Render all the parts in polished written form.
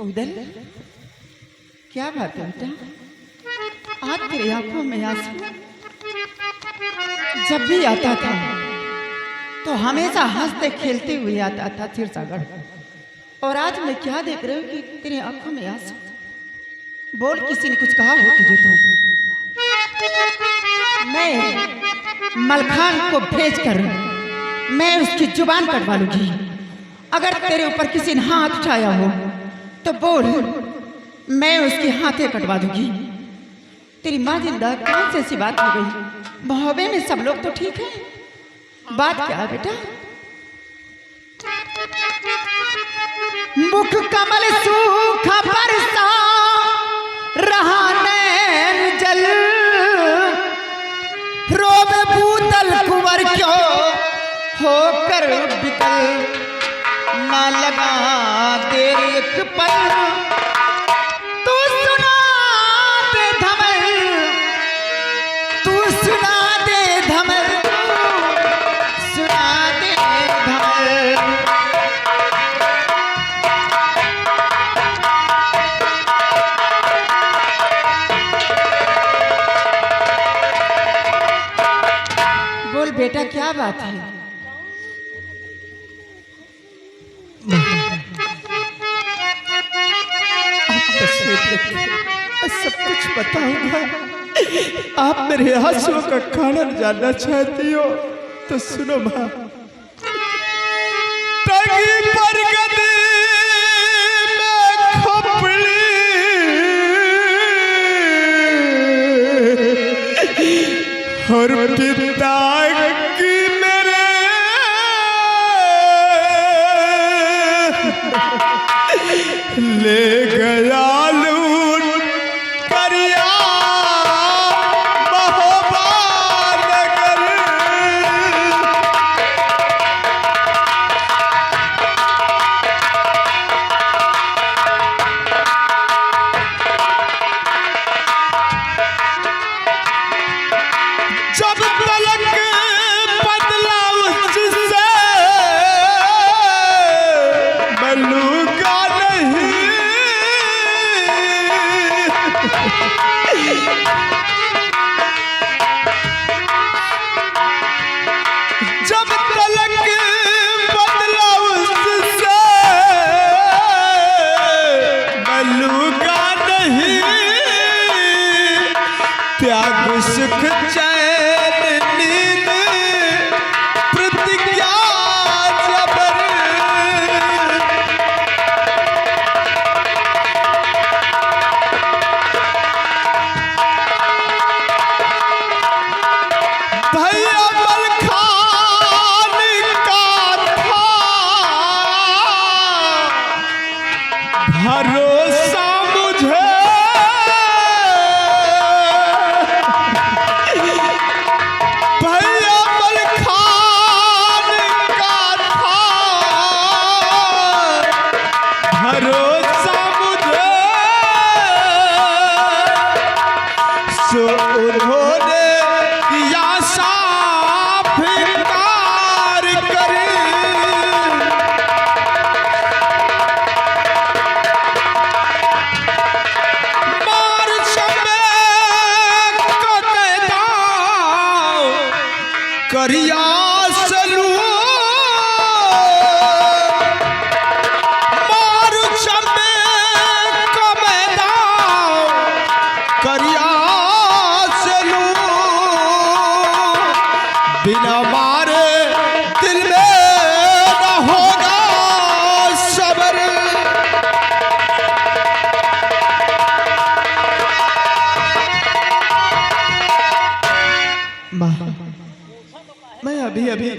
उदल, क्या बात है बेटा? आज तेरी आंखों में आंसू जब भी आता था तो हमेशा हंसते खेलते हुए आता था क्षीरसागर, और आज मैं क्या देख रही हूँ कि तेरी आंखों में आंसू। बोल, किसी ने कुछ कहा हो तुझे? तो मैं मलखान को भेज कर मैं उसकी जुबान कटवा लूंगी। अगर तेरे ऊपर किसी ने हाथ उठाया हो तो बोल, मैं उसके हाथे कटवा दूंगी। तेरी माँ जिंदा, कौन सी ऐसी बात हो गई? मोहब्बे में सब लोग तो ठीक है, बात क्या है बेटा? मुख कमल सूखा बरसा रहा नैन जल, रोवे भूतल कुंवर क्यों होकर बिकल, ना लगा देर एक पल, तू सुना दे धमल, तू सुना दे धमल, सुना दे धमल। बोल बेटा, क्या बात है? सब कुछ बताऊंगा। आप मेरे आंसुओं का कारण जानना चाहती हो तो सुनो माँ। और पिता की मेरे ले गया लूट करिया महोबा नगर, जब तलक बदला उससे बलूगा नहीं, जब तलक बदला उससे बलूगा नहीं, त्याग सुख चैन नींद प्रतिज्ञा जबर, भैया मलखान का था भरोसा मुझे, भैया मलखान का था भरोसा मुझे, सो उन्होंने किया साफ इनकार करे, मार शमे को कहता करिया सलू, मार शमे को मैदान करिया सलू, बिना मारे दिल में न होगा सबर, माँ मैं अभी अभी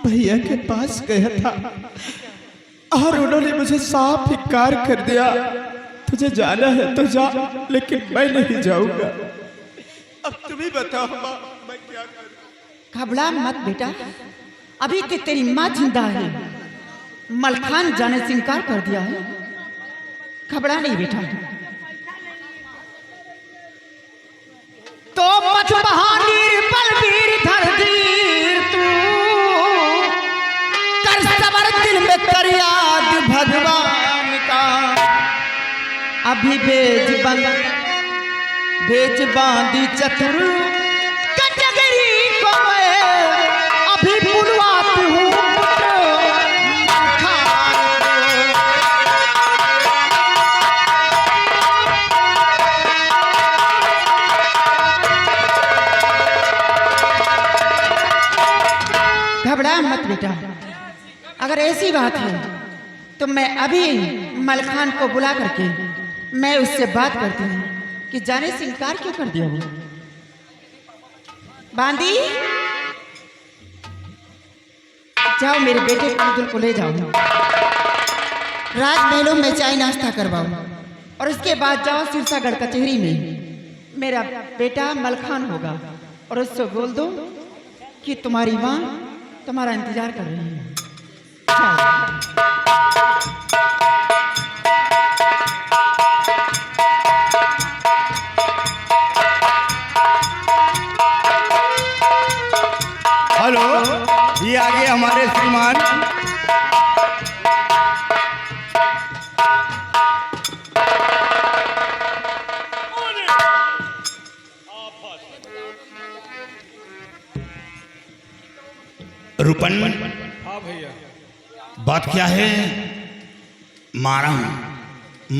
भैया के पास गया था और उन्होंने मुझे साफ इनकार कर दिया। तुझे जाना है तो जा, लेकिन मैं नहीं जाऊंगा। अब तुम ही बताओ माँ, मैं क्या करूं? घबरा मत बेटा, अभी तो तेरी माँ जिंदा है, मलखान जाने से इनकार कर दिया है। घबरा नहीं बेटा। तो मत बहानीर बलबीर धरधीर, तू कर सबर दिल में कर याद भगवान का। अभी बेच बांधी चतुर कटगरी को मैं अभी बुलवाती हूँ घबरा मत बेटा। अगर ऐसी बात है तो मैं अभी मलखान को बुला करके मैं उससे बात करती हूँ कि जाने से इनकार क्यों कर दिया वो। बांदी, जाओ मेरे बेटे अब्दुल को ले जाओ, राजमहलों में चाय नाश्ता करवाओ और उसके बाद जाओ सिरसागढ़ कचहरी में मेरा बेटा मलखान होगा और उससे बोल दो कि तुम्हारी माँ तुम्हारा इंतजार कर रही है। हेलो, ये आगे हमारे श्रीमान। रूपन, हाँ भैया। बात क्या है? मारा हूं,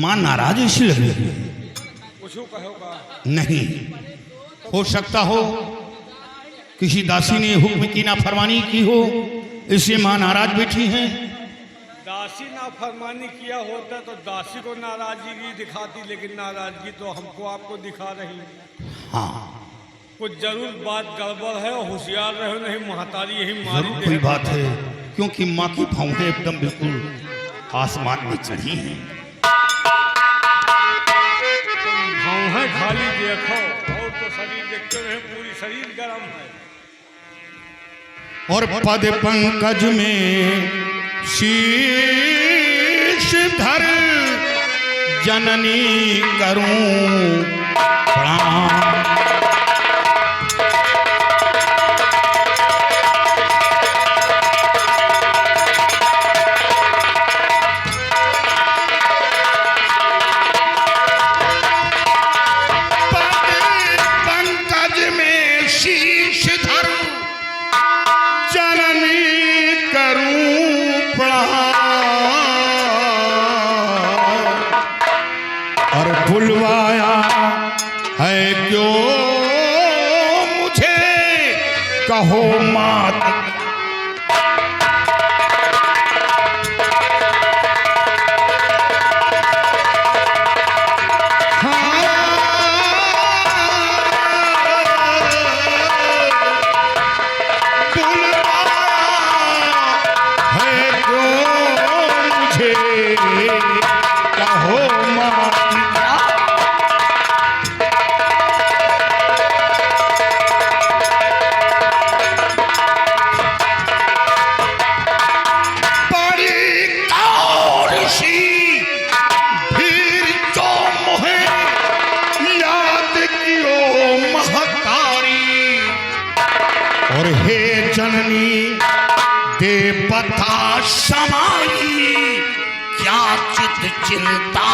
मां नाराज इसी लग रही है। कुछ कहोगा? नहीं हो सकता हो किसी दासी ने हुक्म की नाफरमानी की हो, इसलिए मां नाराज बैठी हैं। दासी नाफरमानी किया होता तो दासी को नाराजगी दिखाती, लेकिन नाराजगी तो हमको आपको दिखा रही। हाँ, कुछ जरूर बात गड़बड़ है, होशियार रहो, नहीं महतारी यही मारी जरूर कोई बात है, क्योंकि माँ की भौहें एकदम बिल्कुल आसमान में चढ़ी हैं। भौहें खाली देखो और तो शरीर देखते रहे, पूरी शरीर गर्म है। और पद पंकज में शीश धर जननी करूं प्रणाम। और बुलवाया है क्यों मुझे, कहो मात। और हे जननी दे बता समाई, क्या चित चिंता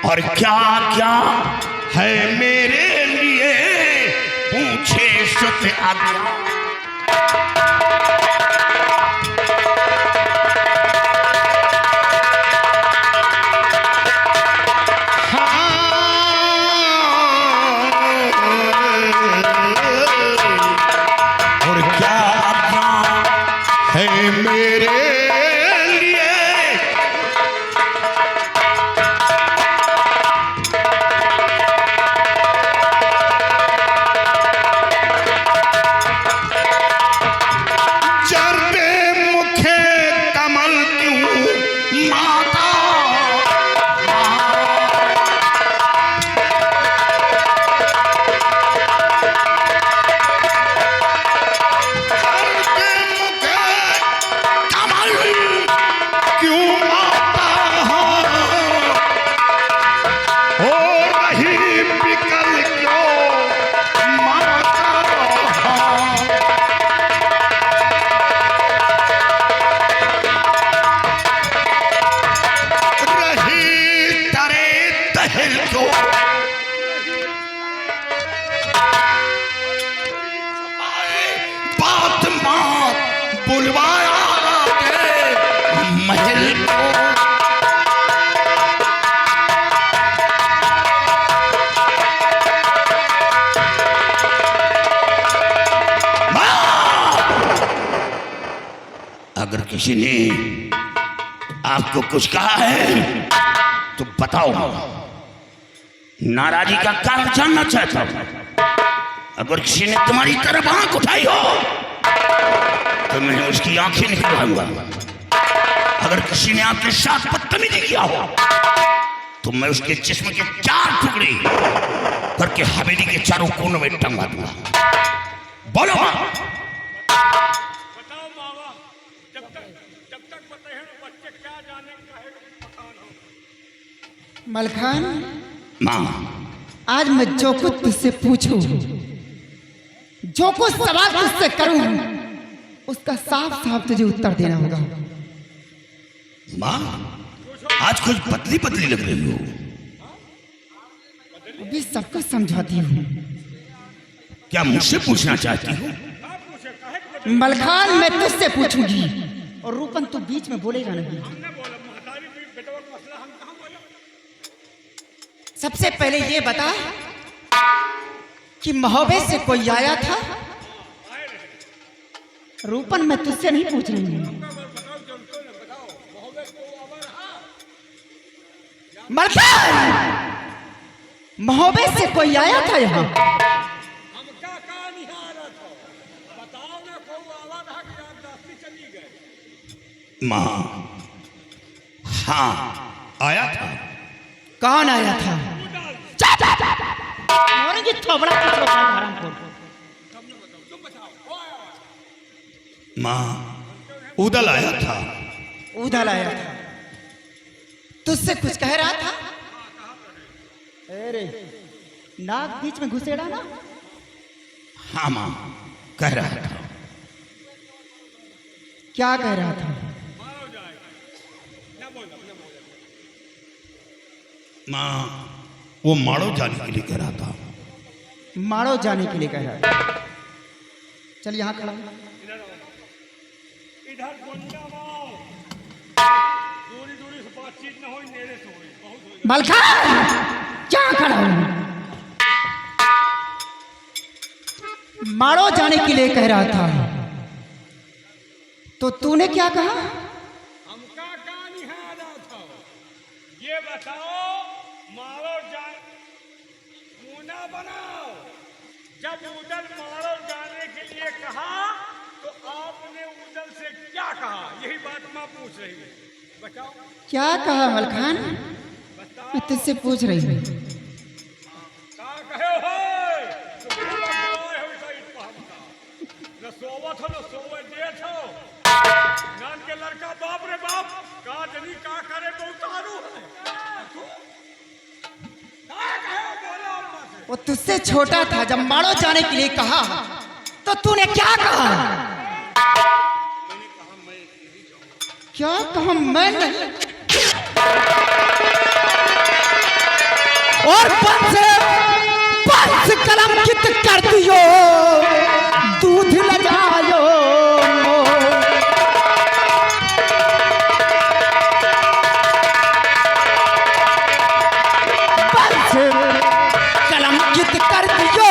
और क्या क्या है मेरे लिए पूछे सुत आज्ञा। और क्या आज्ञा है मेरे लिए के महल को। अगर किसी ने आपको कुछ कहा है तो बताओ, नाराजी का कारण जानना चाहता हूं। अगर किसी ने तुम्हारी तरफ आंख उठाई हो तो मैं उसकी आंखें निकलवाऊंगा। अगर किसी ने आपके साथ बदतमीजी किया हो तो मैं उसके जिस्म के 4 टुकड़े करके हवेली के चारों कोनों में टंगा दूंगा। बोलो बताओ बाबा, जब तक पता है बच्चे क्या जाने पठान हो। मलखान, माँ, आज मैं जो कुछ तुझसे पूछूं, जो कुछ सवाल तुझसे करूं, उसका साफ साफ तुझे उत्तर देना होगा। माँ, आज कुछ पतली पतली लग रही हो। अभी सबको समझाती हूँ। क्या मुझसे पूछना चाहती हो? मलखान, मैं तुझसे पूछूंगी और रूपन तू बीच में बोलेगा नहीं। सबसे पहले ये बता कि महोबे से कोई आया था? रूपन, मैं तुझसे नहीं पूछ रही हूँ। मलखान, महोबे से कोई आया था यहाँ? माँ, हाँ, आया था। कौन आया था? मारेंगे थोबड़ा कुछ हरामखोर। माँ, उदल आया था। उदल आया था? तुझसे कुछ कह रहा था? अरे नाक बीच में घुसेड़ा ना? हाँ माँ, कह रहा था। क्या कह रहा था? माँ, वो माड़ो जाने के लिए कह रहा था। माड़ो जाने के लिए कह रहा था? चल यहाँ खड़ा। इधर दूरी से बातचीत न हो, नेड़े से हो। मलखान, क्या खड़ा हूं? माड़ो जाने के लिए कह रहा था, तो तूने क्या कहा? हमका कहा निहारा था। ये बताओ, मारो जान मुना बनाओ। जब उदल मारो जाने के लिए कहा तो आपने उदल से क्या कहा? यही बात मैं पूछ रही हूँ, बताओ। क्या कहा मलखान? मैं तुझसे पूछ रही हूँ। क्या कहे हो? न सोवत हो न सोवे देत हो। नान के लड़का बाप रे बाप का जनी का करे बहुतारू है। वो तुझसे छोटा था। जब माड़ो जाने के लिए कहा तो तूने क्या कहा? क्या कहा? मैं नहीं। और पंच कलंकित कर दियो, दूध लगायो। पंच कलंकित कर दियो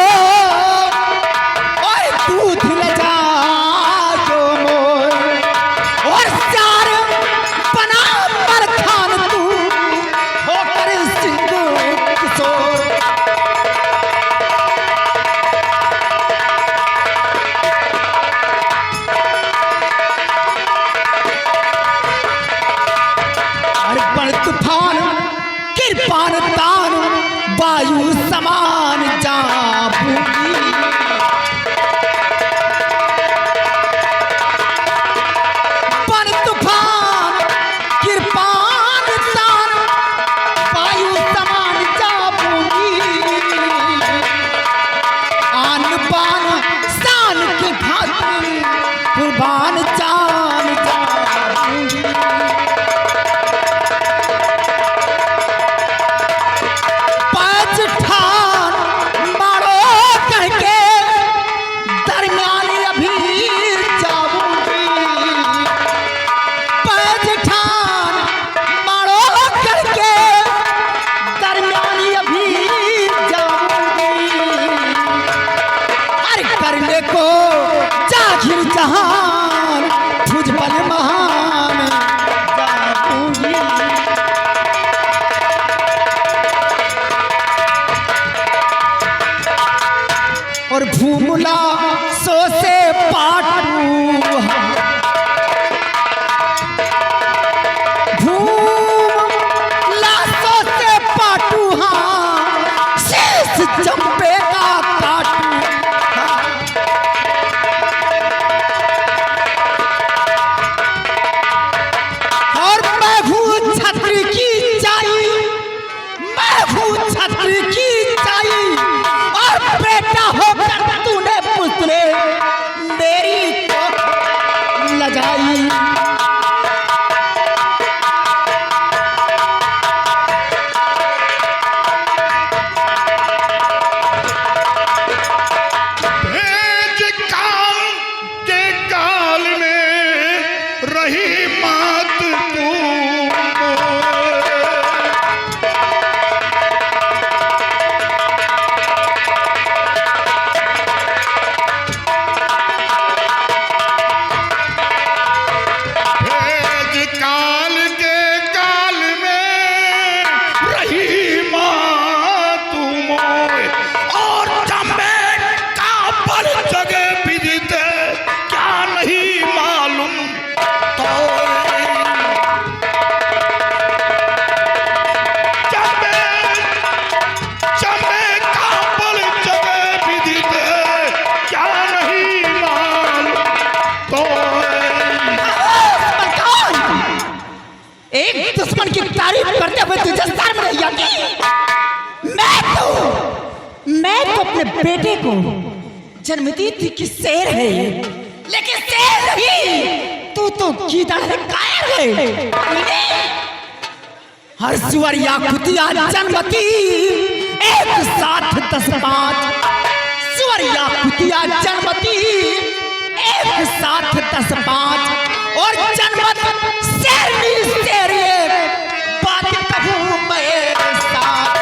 और दूध लगायो मोर। और चार बना मलखान तू होकर सिंधु किशोर। रही मात तू दुश्मन की तारीफ करते हुए तुझे शर्म नहीं आती? मैं तो अपने बेटे को जन्मदी थी कि शेर है, लेकिन शेर नहीं, तू तो गीदड़ है, कायर है। हर सुअरिया कुतिया जन्मती एक साथ 10-5, सुअरिया कुतिया जन्मती एक साथ 10-5, और जन्मत शेरनी शेर बात कहूं मैं साथ।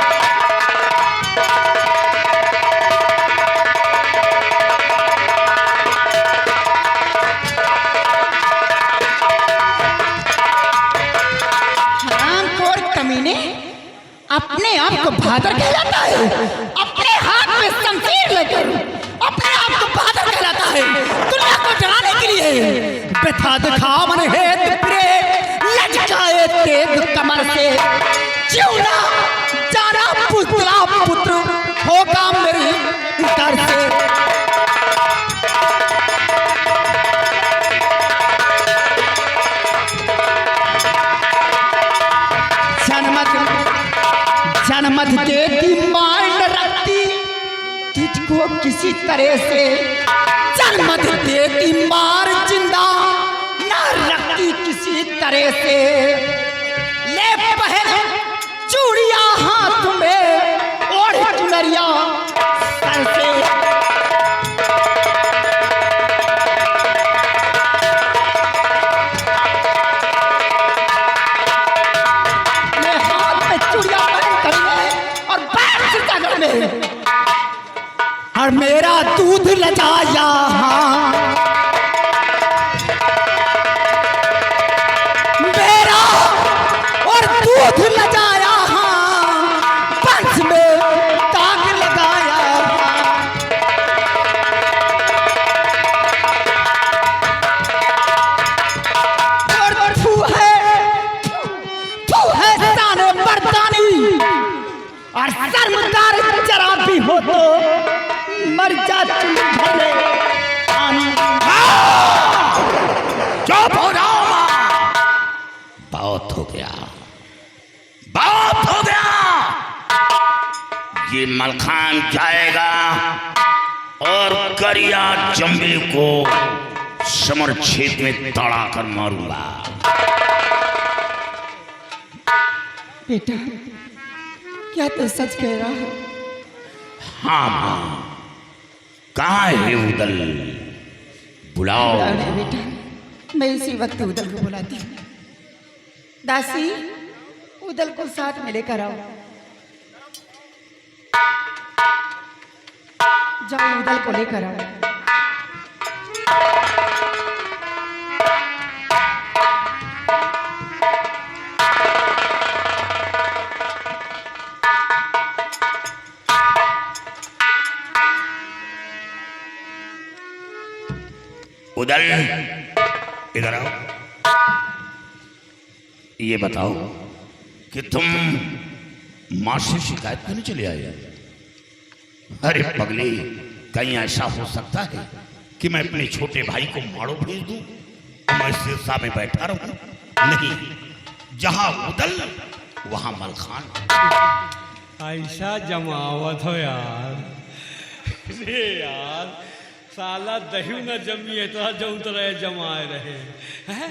हरामखोर कमीने, अपने आप को बहादुर कहलाता है, अपने हाथ में शमशीर लेकर अपने आप को बहादुर कहलाता है, दुनिया को डराने के लिए। व्यथा दिखा मन हेतु प्रेम लटकाए तेग कमर से, जीवना जाना पुतला पुत्र होगा मेरी दर से। जनमत देती मांड रखती तुझको किसी तरह से, जनमत देती मार जिंदा ना रखती किसी तरह से। ले पहन चूड़िया हाथ में और चुनरिया सर से, मैं हाथ में चूड़िया पहन कर और बैठ सीतागढ़ में, और मेरा दूध लजाया मेरा और दूध लजाया पंच में दाग लगाया। और तू है ताने मर्दानी, और शर्मदार जरा भी हो तो मर जा चुम्बले चुप हो जाओ। बहुत हो गया, बहुत हो गया। ये मलखान जाएगा और करिया जंबे को समर क्षेत्र में तड़ा कर मारूंगा। बेटा, क्या तू सच कह रहा है? हाँ मां, कहाँ है उदल? बुलाओ। बेटा, मैं इसी वक्त उदल को बुलाती हूँ। दासी, उदल को साथ में लेकर आओ। जाओ, उदल को लेकर आओ। उदल, इधर आओ। ये बताओ कि तुम मां से शिकायत क्यों नहीं चले आए? अरे पगली, कहीं ऐसा हो सकता है कि मैं अपने छोटे भाई को मारो भेज दूं और मैं सिरसा में बैठा रहूं? नहीं, जहां उदल वहां मलखान। ऐसा जमावत हो यार। रे यार, साला दही न जमी है तो जो तरह जमाए रहे हैं।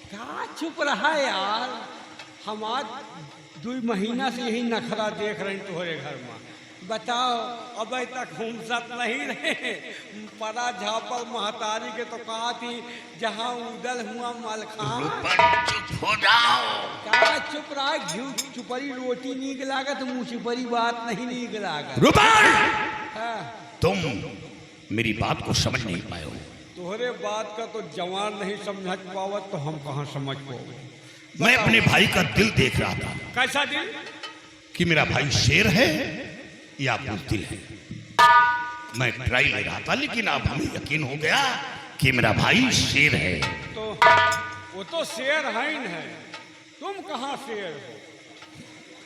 क्या चुप रहा यार? हमार 2 महीना से यही नखरा देख रहे तुम्हारे घर में। बताओ अब तक हम सब नहीं रहे। परा झापल महतारी के तो कहा थी जहाँ उदल हुआ मलखान। चुप हो जाओ। क्या चुप रहा? घी चुपरी रोटी नीक लागत, मुँह चुपरी बात नहीं नीक लागत। रूपन, हाँ। तुम मेरी बात को समझ नहीं पाए हो। तोहरे बात का तो जवान नहीं समझ पावत तो हम कहाँ समझ पाओगे। मैं अपने भाई का दिल देख रहा था। कैसा दिल? कि मेरा भाई शेर है या बुज़दिल है। मैं ट्राई ले रहा था, लेकिन अब हमें यकीन हो गया कि मेरा भाई शेर है। तो वो तो शेर है ही है, तुम कहाँ शेर हो?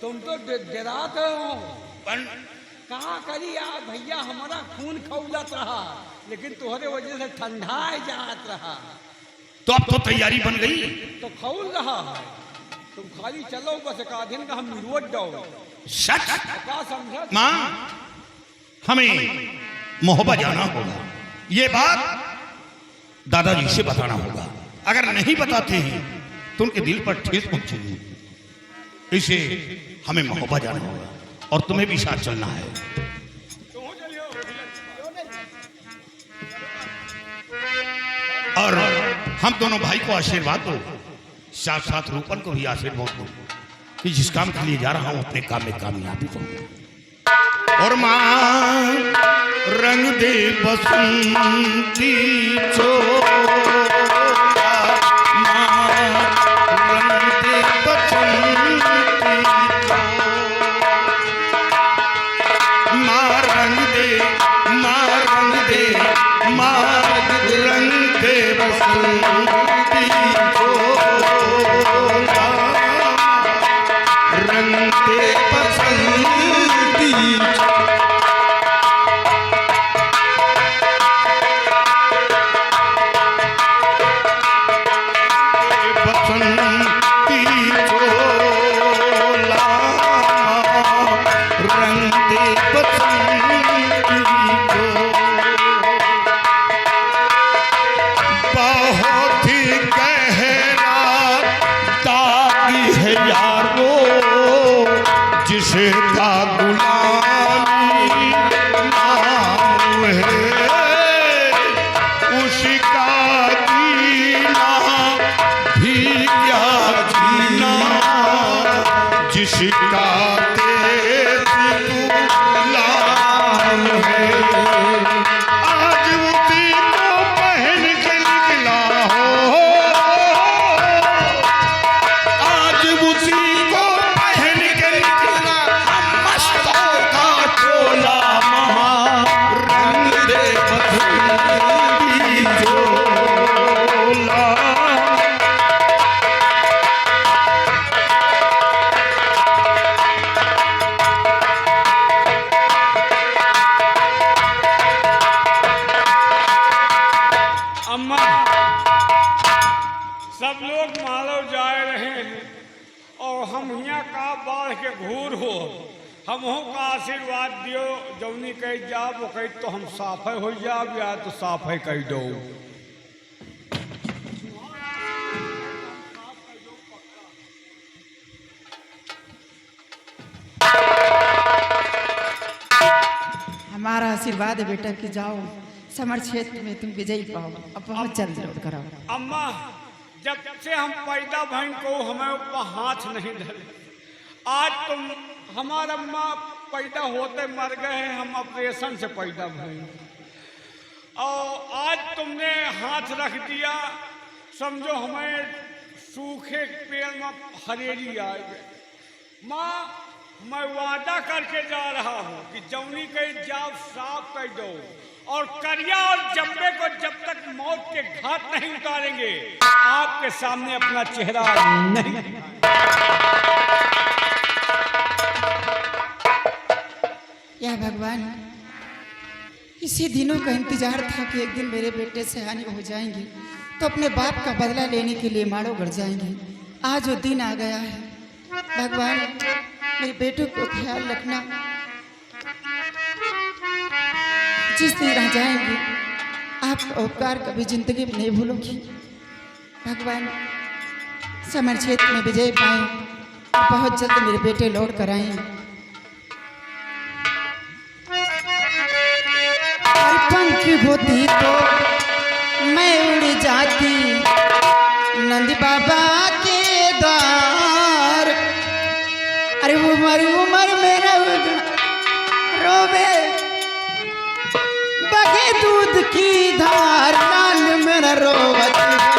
तुम तो डराते हो। कहाँ करी यार भैया, हमारा खून खौलत रहा लेकिन तुम्हारे वजह से ठंडा जात रहा। तो अब तो तैयारी बन गई, तो खौल रहा है। तुम खाली चलो बस, एक आधे का हम रोड जाओ। सच क्या समझा? माँ, हमें मोहब्बा जाना होगा। ये बात दादाजी से बताना होगा। अगर नहीं बताते हैं तो उनके दिल पर ठेस पहुंचेगी। इसे हमें मोहब्बा जाना होगा और तुम्हें भी साथ चलना है। और हम दोनों भाई को आशीर्वाद दो, साथ साथ रूपन को भी आशीर्वाद दो कि जिस काम के लिए जा रहा हूं अपने काम में कामयाबी हो। और मां रंग दे बसंती छोड़ा, मां रंग दे बसंती छोड़ा, मां रंग दे, मां रंग दे, मां रंग दे बसंती छोड़ा, रंग दे बसंती बसंती छोला, रंग दे बसंती को। बहुत ही गहरा दागी है यारो, जिसका गुलामी नाम है, उसका जीना भी क्या जीना, जिसका तेज गुलाम है। आज उसी को पहन के निकला हो, आज उसी को पहन के निकला मस्तों का टोला, मां रंग दे बसंती झोला। अम्मा, सब लोग मालव जा रहे हैं और हम यहाँ का बाढ़ के घूर हो। हम का आशीर्वाद दियो, जौनी कही जाब वो कही तो हम साफे हो जाब या तो साफे कही दो। हमारा आशीर्वाद है बेटा कि जाओ समर क्षेत्र में तुम विजयी पाओ। अब बहुत जल्द लौट कर आओ। अम्मा, जब से हम पैदा भइन को हमें ऊपर हाथ नहीं धरे। आज तुम हमारा अम्मा पैदा होते मर गए हैं, हम ऑपरेशन से पैदा भइल और आज तुमने हाथ रख दिया, समझो हमें सूखे पेड़ में हरेरी आ गए। माँ, मैं वादा करके जा रहा हूँ कि जौनी कहीं जाओ साफ कर दो और करिया और जम्बे को जब तक मौत के घाट नहीं उतारेंगे आपके सामने अपना चेहरा नहीं। या भगवान, इसी दिनों का इंतजार था कि एक दिन मेरे बेटे से हानि हो जाएंगे तो अपने बाप का बदला लेने के लिए मारो गढ़ जाएंगे। आज वो दिन आ गया है। भगवान, मेरे बेटों को ख्याल रखना। जिस दिन रह जाएंगे आपका उपकार कभी जिंदगी में नहीं भूलूंगी। भगवान, समर क्षेत्र में विजय पाए और बहुत जल्द मेरे बेटे लौट कर आए। होती तो मैं उड़ जाती नंद बाबा के द्वार। अरे उमर उमर मेरा रोवे बगे दूध की धार, लाल मेरा रोवत